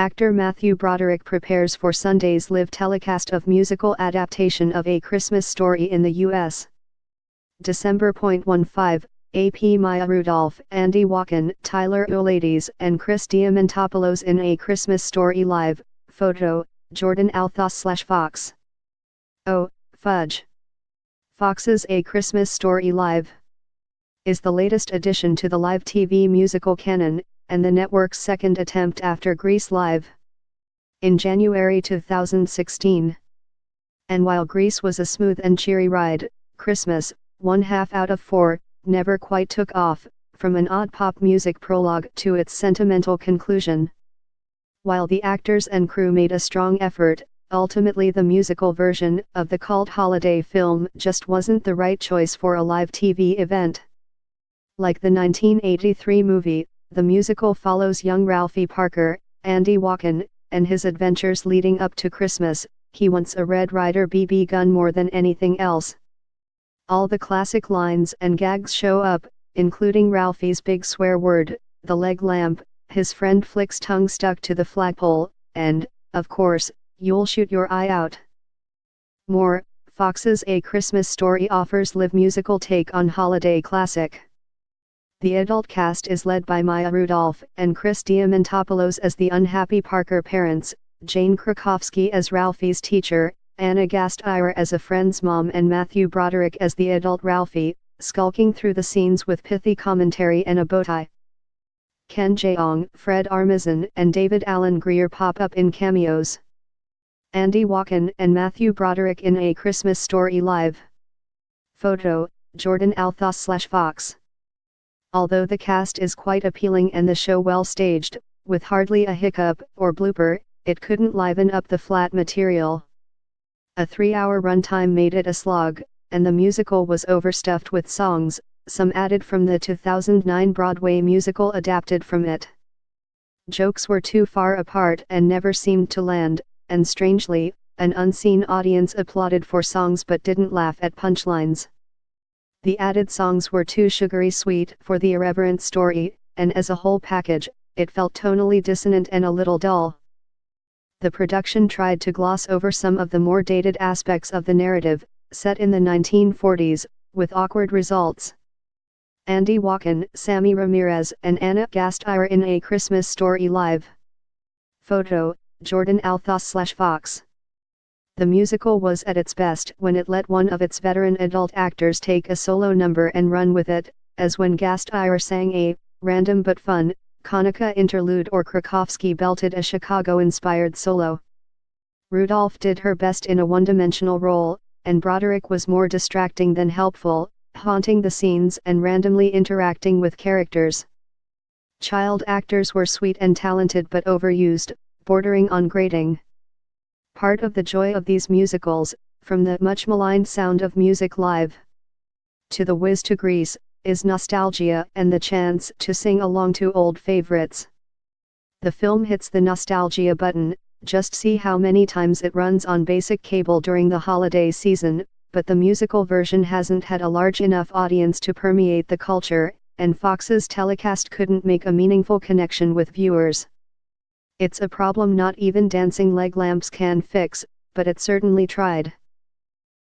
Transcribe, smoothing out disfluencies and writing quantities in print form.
Actor Matthew Broderick prepares for Sunday's live telecast of musical adaptation of A Christmas Story in the U.S. December 15, AP Maya Rudolph, Andy Walken, Tyler Ulides and Chris Diamantopoulos in A Christmas Story Live. Photo, Jordan Althos/Fox. Oh, fudge. Fox's A Christmas Story Live is the latest addition to the live TV musical canon, and the network's second attempt after Grease Live in January 2016. And while Grease was a smooth and cheery ride, Christmas, 1/2 out of 4, never quite took off, from an odd pop music prologue to its sentimental conclusion. While the actors and crew made a strong effort, ultimately the musical version of the cult holiday film just wasn't the right choice for a live TV event. Like the 1983 movie, the musical follows young Ralphie Parker, Andy Walken, and his adventures leading up to Christmas. He wants a Red Ryder BB gun more than anything else. All the classic lines and gags show up, including Ralphie's big swear word, the leg lamp, his friend Flick's tongue stuck to the flagpole, and, of course, you'll shoot your eye out. More, Fox's A Christmas Story offers live musical take on holiday classic. The adult cast is led by Maya Rudolph and Chris Diamantopoulos as the unhappy Parker parents, Jane Krakowski as Ralphie's teacher, Anna Gasteyer as a friend's mom and Matthew Broderick as the adult Ralphie, skulking through the scenes with pithy commentary and a bowtie. Ken Jeong, Fred Armisen and David Alan Grier pop up in cameos. Andy Walken and Matthew Broderick in A Christmas Story Live. Photo, Jordan Althos/Fox. Although the cast is quite appealing and the show well staged, with hardly a hiccup or blooper, it couldn't liven up the flat material. A 3-hour runtime made it a slog, and the musical was overstuffed with songs, some added from the 2009 Broadway musical adapted from it. Jokes were too far apart and never seemed to land, and strangely, an unseen audience applauded for songs but didn't laugh at punchlines. The added songs were too sugary sweet for the irreverent story, and as a whole package, it felt tonally dissonant and a little dull. The production tried to gloss over some of the more dated aspects of the narrative, set in the 1940s, with awkward results. Andy Walken, Sammy Ramirez and Anna Gasteyer in A Christmas Story Live. Photo, Jordan Althos/Fox. The musical was at its best when it let one of its veteran adult actors take a solo number and run with it, as when Gasteyer sang a random but fun Hanukkah interlude or Krakowski belted a Chicago-inspired solo. Rudolph did her best in a one-dimensional role, and Broderick was more distracting than helpful, haunting the scenes and randomly interacting with characters. Child actors were sweet and talented but overused, bordering on grating. Part of the joy of these musicals, from the much-maligned Sound of Music Live to The Wiz to Grease, is nostalgia and the chance to sing along to old favorites. The film hits the nostalgia button, just see how many times it runs on basic cable during the holiday season, but the musical version hasn't had a large enough audience to permeate the culture, and Fox's telecast couldn't make a meaningful connection with viewers. It's a problem not even dancing leg lamps can fix, but it certainly tried.